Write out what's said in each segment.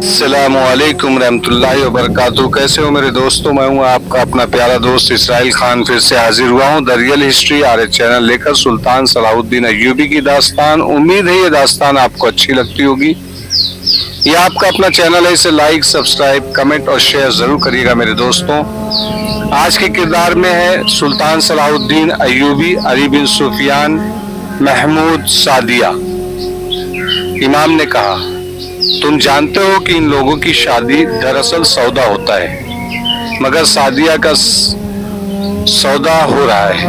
अस्सलामु अलैकुम रहमतुल्लाहि व बरकातहू। कैसे हो मेरे दोस्तों? मैं हूं आपका अपना प्यारा दोस्त इसराइल खान, फिर से हाजिर हुआ हूं the real history our channel लेकर सुल्तान सलाहुद्दीन अय्यूबी की दास्तान। उम्मीद है ये दास्तान आपको अच्छी लगती होगी। ये आपका अपना चैनल है, इसे लाइक, सब्सक्राइब, कमेंट और शेयर जरूर करिएगा मेरे दोस्तों। आज के किरदार में है सुल्तान सलाहुद्दीन अय्यूबी, अली बिन सुफियान, महमूद, सादिया। इमाम ने कहा, तुम जानते हो कि इन लोगों की शादी दरअसल सौदा होता है, मगर सादिया का सौदा हो रहा है।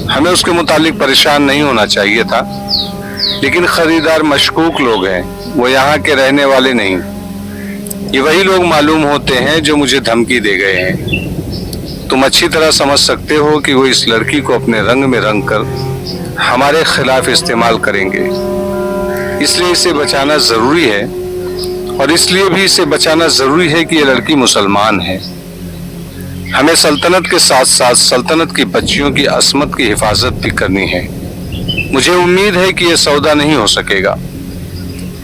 हमें उसके मुतालिक परेशान नहीं होना चाहिए था, लेकिन खरीदार मशकूक लोग हैं, वो यहाँ के रहने वाले नहीं। ये वही लोग मालूम होते हैं जो मुझे धमकी दे गए हैं। तुम अच्छी तरह समझ सकते हो कि वो इस लड़की को अपने रंग में रंग कर हमारे खिलाफ इस्तेमाल करेंगे, इसलिए इसे बचाना जरूरी है। और इसलिए भी इसे बचाना जरूरी है कि ये लड़की मुसलमान है। हमें सल्तनत के साथ साथ सल्तनत की बच्चियों की असमत की हिफाजत भी करनी है। मुझे उम्मीद है कि यह सौदा नहीं हो सकेगा।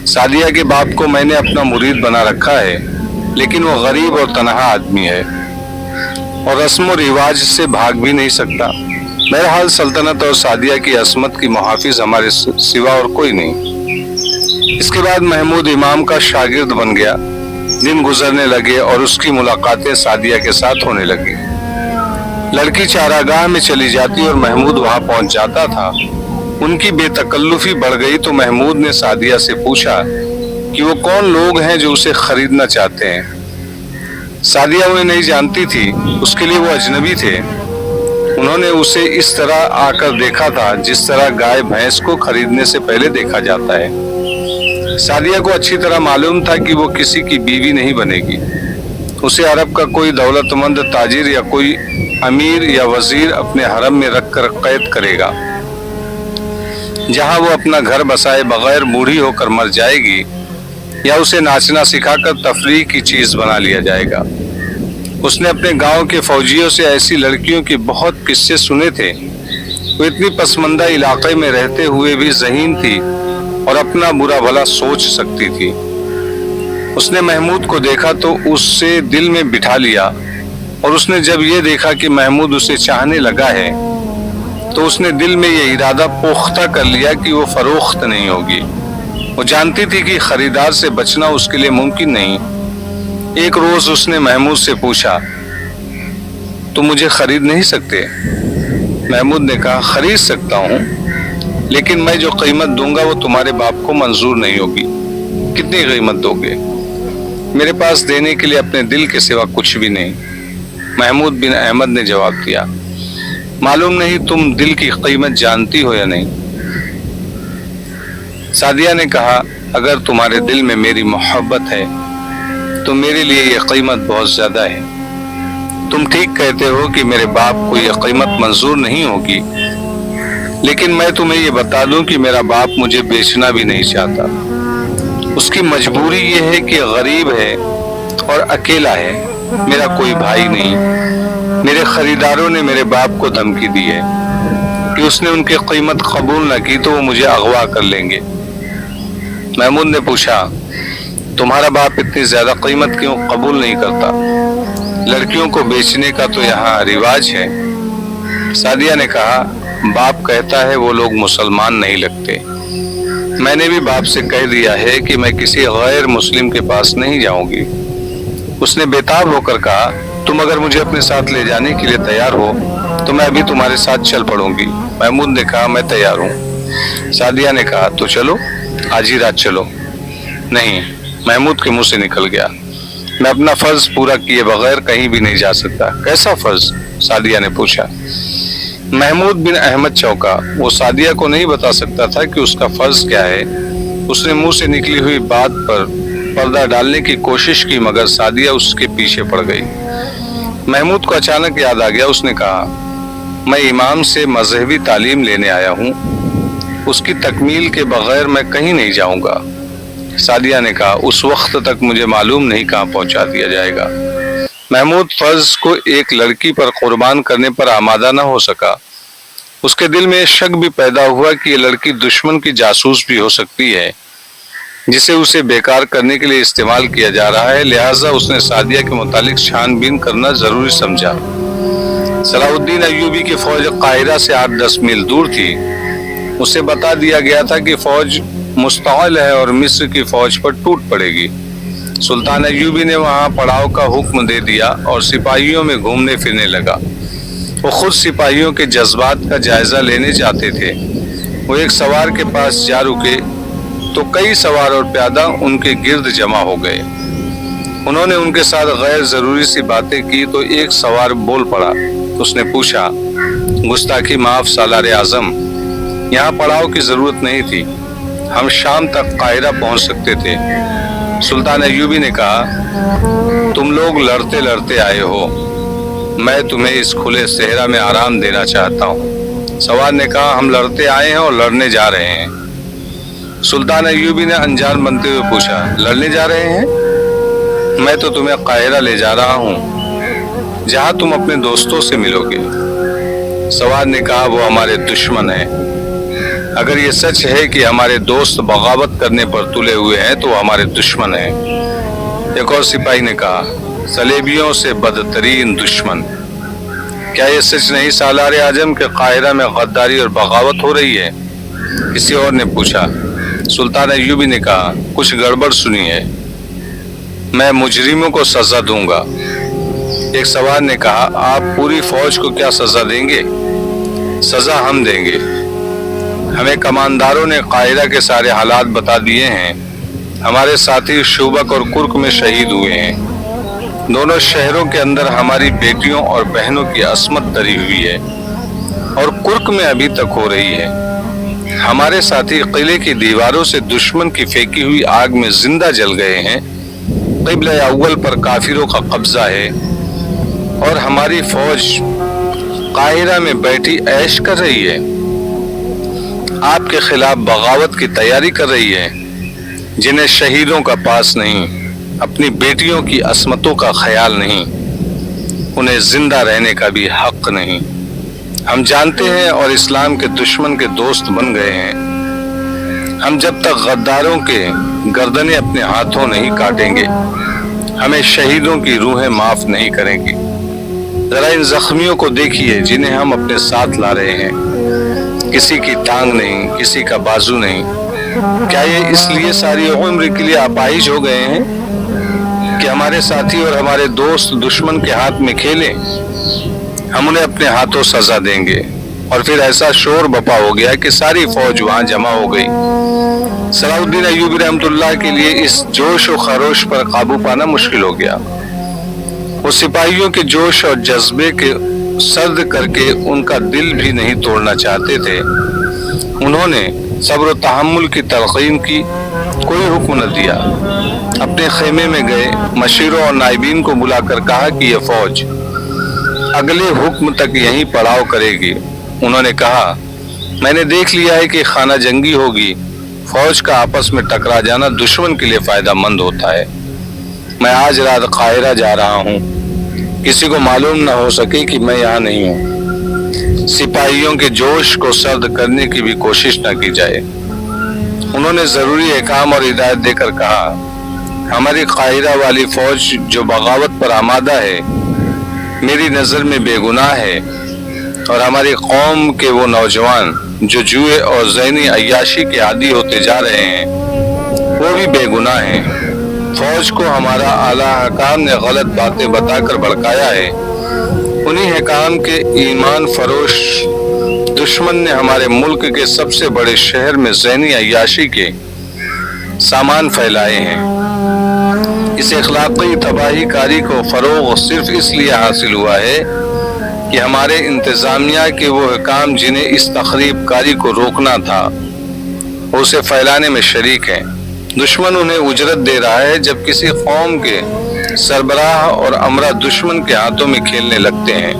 सादिया के बाप को मैंने अपना मुरीद बना रखा है, लेकिन वो गरीब और तनहा आदमी है और रस्म और रिवाज से भाग भी नहीं सकता। बहरहाल सल्तनत और सादिया की असमत की मुहाफिज हमारे सिवा और कोई नहीं। इसके बाद महमूद इमाम का शागिर्द बन गया। दिन गुजरने लगे और उसकी मुलाकातें सादिया के साथ होने लगी। लड़की चारागाह में चली जाती और महमूद वहां पहुंच जाता था। उनकी बेतकल्लुफी बढ़ गई तो महमूद ने सादिया से पूछा कि वो कौन लोग हैं जो उसे खरीदना चाहते हैं। सादिया उन्हें नहीं जानती थी, उसके लिए वो अजनबी थे। उन्होंने उसे इस तरह आकर देखा था जिस तरह गाय भैंस को खरीदने से पहले देखा जाता है। सादिया को अच्छी तरह मालूम था कि वो किसी की बीवी नहीं बनेगी। उसे अरब का कोई दौलतमंद ताजिर या कोई अमीर या वजीर अपने हरम में रखकर कैद करेगा, जहां वो अपना घर बसाए बगैर बूढ़ी होकर मर जाएगी, या उसे नाचना सिखाकर तफरीह की चीज बना लिया जाएगा। उसने अपने गांव के फौजियों से ऐसी लड़कियों के बहुत किस्से सुने थे। वो इतनी पसमंदा इलाके में रहते हुए भी ज़हीन थी और अपना बुरा भला सोच सकती थी। उसने महमूद को देखा तो उससे दिल में बिठा लिया, और उसने जब ये देखा कि महमूद उसे चाहने लगा है तो उसने दिल में ये इरादा पुख्ता कर लिया कि वो फरोख्त नहीं होगी। वो जानती थी कि खरीदार से बचना उसके लिए मुमकिन नहीं। एक रोज उसने महमूद से पूछा, तुम मुझे खरीद नहीं सकते? महमूद ने कहा, खरीद सकता हूँ, लेकिन मैं जो कीमत दूंगा वो तुम्हारे बाप को मंजूर नहीं होगी। कितनी कीमत दोगे? मेरे पास देने के लिए अपने दिल के सिवा कुछ भी नहीं। महमूद बिन अहमद ने जवाब दिया, मालूम नहीं तुम दिल की कीमत जानती हो या नहीं। सादिया ने कहा, अगर तुम्हारे दिल में मेरी मोहब्बत है तो मेरे लिए यह कीमत बहुत ज्यादा है। तुम ठीक कहते हो कि मेरे बाप को यह कीमत मंजूर नहीं होगी, लेकिन मैं तुम्हें ये बता दूं कि मेरा बाप मुझे बेचना भी नहीं चाहता। उसकी मजबूरी ये है कि गरीब है और अकेला है, मेरा कोई भाई नहीं। मेरे खरीदारों ने मेरे बाप को धमकी दी है कि उसने उनकी कीमत कबूल न की तो वो मुझे अगवा कर लेंगे। महमूद ने पूछा, तुम्हारा बाप इतनी ज्यादा कीमत क्यों कबूल नहीं करता? लड़कियों को बेचने का तो यहाँ रिवाज है। सादिया ने कहा, बाप कहता है वो लोग मुसलमान नहीं लगते। मैंने भी बाप से कह दिया है कि मैं किसी गैर मुस्लिम के पास नहीं जाऊंगी। उसने बेताब होकर कहा, तुम अगर मुझे अपने साथ ले जाने के लिए तैयार हो तो मैं अभी तुम्हारे साथ चल पड़ूंगी। महमूद ने कहा, मैं तैयार हूँ। सादिया ने कहा, तो चलो, आज ही रात चलो। नहीं, महमूद के मुंह से निकल गया, मैं अपना फर्ज पूरा किए बगैर कहीं भी नहीं जा सकता। कैसा फर्ज? सादिया ने पूछा। महमूद बिन अहमद चौंका। वो सादिया को नहीं बता सकता था कि उसका फर्ज क्या है। उसने मुंह से निकली हुई बात पर पर्दा डालने की कोशिश की, मगर सादिया उसके पीछे पड़ गई। महमूद को अचानक याद आ गया। उसने कहा, मैं इमाम से मजहबी तालीम लेने आया हूँ, उसकी तकमील के बगैर मैं कहीं नहीं जाऊंगा। सादिया ने कहा, उस वक्त तक मुझे मालूम नहीं कहाँ पहुंचा दिया जाएगा। महमूद फर्ज को एक लड़की पर कुर्बान करने पर आमादा न हो सका। उसके दिल में शक भी पैदा हुआ कि ये लड़की दुश्मन की जासूस भी हो सकती है। जिसे उसे बेकार करने के लिए इस्तेमाल किया जा रहा है, लिहाजा उसने सादिया के मुतालिक छानबीन करना जरूरी समझा। सलाहुद्दीन अय्यूबी की फौज काहिरा से 8-10 मील दूर थी। उसे बता दिया गया था कि फौज मुस्तअल है और मिस्र की फौज पर टूट पड़ेगी। सुल्तान अय्यूबी ने वहां पड़ाव का हुक्म दे दिया और सिपाहियों में घूमने फिरने लगा। वो खुद सिपाहियों के जज्बात का जायजा लेने चाहते थे। वो एक सवार के पास जा रुके तो कई सवार और प्यादा उनके गिर्द जमा हो गए। उन्होंने उनके साथ गैर जरूरी सी बातें की तो एक सवार बोल पड़ा। उसने पूछा, गुस्ताखी माफ सालार आजम, यहाँ पड़ाव की जरूरत नहीं थी, हम शाम तक काहिरा पहुंच सकते थे। सुल्तान अय्यूबी ने कहा, तुम लोग लड़ते लड़ते आए हो, मैं तुम्हें इस खुले सहरा में आराम देना चाहता हूँ। सवार ने कहा, हम लड़ते आए हैं और लड़ने जा रहे हैं। सुल्तान अय्यूबी ने अनजान बनते हुए पूछा, लड़ने जा रहे हैं? मैं तो तुम्हें काहिरा ले जा रहा हूँ, जहाँ तुम अपने दोस्तों से मिलोगे। सवार ने कहा, वो हमारे दुश्मन हैं। अगर ये सच है कि हमारे दोस्त बगावत करने पर तुले हुए हैं तो वो हमारे दुश्मन हैं। एक और सिपाही ने कहा, सलेबियों से बदतरीन दुश्मन। क्या ये सच नहीं सालार आजम के काहिरा में गद्दारी और बगावत हो रही है? किसी और ने पूछा। सुल्तान अय्यूबी ने कहा, कुछ गड़बड़ सुनी है, मैं मुजरिमों को सजा दूंगा। एक सवार ने कहा, आप पूरी फौज को क्या सजा देंगे? सजा हम देंगे। हमें कमांडारों ने काहिरा के सारे हालात बता दिए हैं। हमारे साथी शुबक और कुर्क में शहीद हुए हैं। दोनों शहरों के अंदर हमारी बेटियों और बहनों की अस्मत तरी हुई है और कुर्क में अभी तक हो रही है। हमारे साथी किले की दीवारों से दुश्मन की फेंकी हुई आग में जिंदा जल गए हैं। क़िबला अव्वल पर काफिरों का कब्जा है और हमारी फौज काहिरा में बैठी ऐश कर रही है, आपके खिलाफ बगावत की तैयारी कर रही है। जिन्हें शहीदों का पास नहीं, अपनी बेटियों की अस्मतों का ख्याल नहीं, उन्हें जिंदा रहने का भी हक नहीं। हम जानते हैं और इस्लाम के दुश्मन के दोस्त बन गए हैं। हम जब तक गद्दारों के गर्दनें अपने हाथों नहीं काटेंगे, हमें शहीदों की रूहें माफ नहीं करेंगी। जरा इन जख्मियों को देखिए जिन्हें हम अपने साथ ला रहे हैं। किसी की टांग नहीं, किसी का बाजू नहीं। क्या ये इसलिए सारी उम्र के लिए अपाहिज हो गए हैं कि हमारे साथी और हमारे दोस्त दुश्मन के हाथ में खेलें? हम उन्हें अपने हाथों सजा देंगे। और फिर ऐसा शोर बपा हो गया कि सारी फौज वहां जमा हो गई। सलाहुद्दीन अय्यूबी रहमतुल्लाह के लिए इस जोश और खरोश पर काबू पाना मुश्किल हो गया। वो सिपाहियों के जोश और जज्बे के सर्द करके उनका दिल भी नहीं तोड़ना चाहते थे। उन्होंने सब्र तहम्मुल की तलकीन की, कोई हुक्म न दिया। अपने खेमे में गए मशीरों और नाइबीन को बुलाकर कहा कि यह फौज अगले हुक्म तक यहीं पड़ाव करेगी। उन्होंने कहा, मैंने देख लिया है कि खाना जंगी होगी, फौज का आपस में टकरा जाना दुश्मन के लिए फायदा मंद होता है। मैं आज रात काहिरा जा रहा हूँ, किसी को मालूम न हो सके कि मैं यहाँ नहीं हूँ। सिपाहियों के जोश को सर्द करने की भी कोशिश न की जाए। उन्होंने जरूरी अहकाम और हिदायत देकर कहा, हमारी काहिरा वाली फौज जो बगावत पर आमादा है, मेरी नजर में बेगुनाह है, और हमारी कौम के वो नौजवान जो जुए और ज़हनी अय्याशी के आदी होते जा रहे हैं, वो भी बेगुनाह हैं। फौज को हमारा आला हकाम ने गलत बातें बताकर भड़काया है। उन्हीं हकाम के ईमान फरोश दुश्मन ने हमारे मुल्क के सबसे बड़े शहर में ज़हनी अय्याशी के सामान फैलाए हैं। इस इखलाकी तबाही कारी को फरोग सिर्फ इसलिए हासिल हुआ है कि हमारे इंतजामिया के वो हकाम जिन्हें इस तखरीब कारी को रोकना था, उसे फैलाने में शरीक हैं। दुश्मन उन्हें उजरत दे रहा है जब किसी कौम के सरबराह और अमरा दुश्मन के हाथों में खेलने लगते हैं।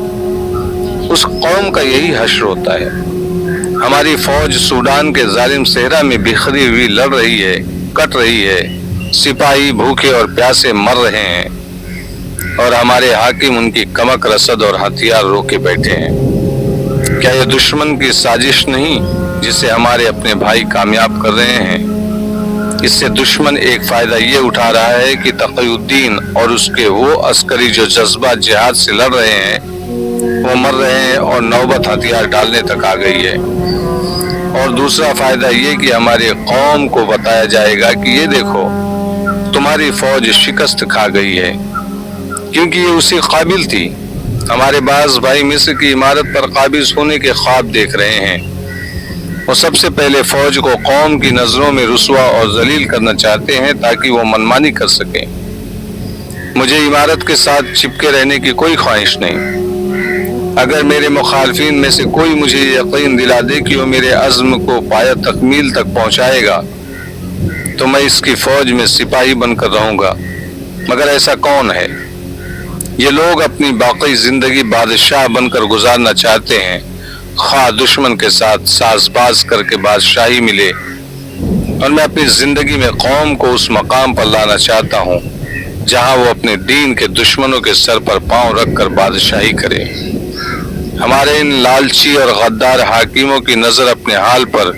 उस कौम का यही हश्र होता है। हमारी फौज सूडान के जालिम सहरा में बिखरी हुई लड़ रही है, कट रही है। सिपाही भूखे और प्यासे मर रहे हैं और हमारे हाकिम उनकी कमक रसद और हथियार रोके बैठे हैं। क्या यह दुश्मन की साजिश नहीं जिसे हमारे अपने भाई कामयाब कर रहे हैं? اس سے دشمن ایک فائدہ یہ اٹھا رہا ہے کہ تقی الدین اور اس کے وہ عسکری جو جذبہ جہاد سے لڑ رہے ہیں وہ مر رہے ہیں اور نوبت ہتھیار ڈالنے تک آ گئی ہے۔ اور دوسرا فائدہ یہ کہ ہماری قوم کو بتایا جائے گا کہ یہ دیکھو تمہاری فوج شکست کھا گئی ہے، کیونکہ یہ اسی قابل تھی۔ ہمارے بعض بھائی مصر کی عمارت پر قابض ہونے کے خواب دیکھ رہے ہیں۔ وہ سب سے پہلے فوج کو قوم کی نظروں میں رسوا اور ذلیل کرنا چاہتے ہیں تاکہ وہ منمانی کر سکیں۔ مجھے عمارت کے ساتھ چپکے رہنے کی کوئی خواہش نہیں۔ اگر میرے مخالفین میں سے کوئی مجھے یقین دلا دے کہ وہ میرے عزم کو پایہ تکمیل تک پہنچائے گا تو میں اس کی فوج میں سپاہی بن کر رہوں گا، مگر ایسا کون ہے؟ یہ لوگ اپنی باقی زندگی بادشاہ بن کر گزارنا چاہتے ہیں، خواہ دشمن کے ساتھ ساز باز کر کے بادشاہی ملے، اور میں اپنی زندگی میں قوم کو اس مقام پر لانا چاہتا ہوں جہاں وہ اپنے دین کے دشمنوں کے سر پر پاؤں رکھ کر بادشاہی کرے۔ ہمارے ان لالچی اور غدار حاکموں کی نظر اپنے حال پر،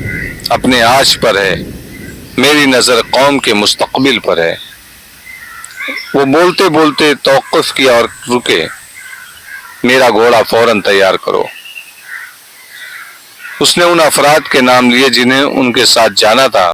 اپنے عاج پر ہے، میری نظر قوم کے مستقبل پر ہے۔ وہ بولتے بولتے توقف کیا اور رکے۔ میرا گھوڑا فوراً تیار کرو۔ اس نے ان افراد کے نام لیے جنہیں ان کے ساتھ جانا تھا۔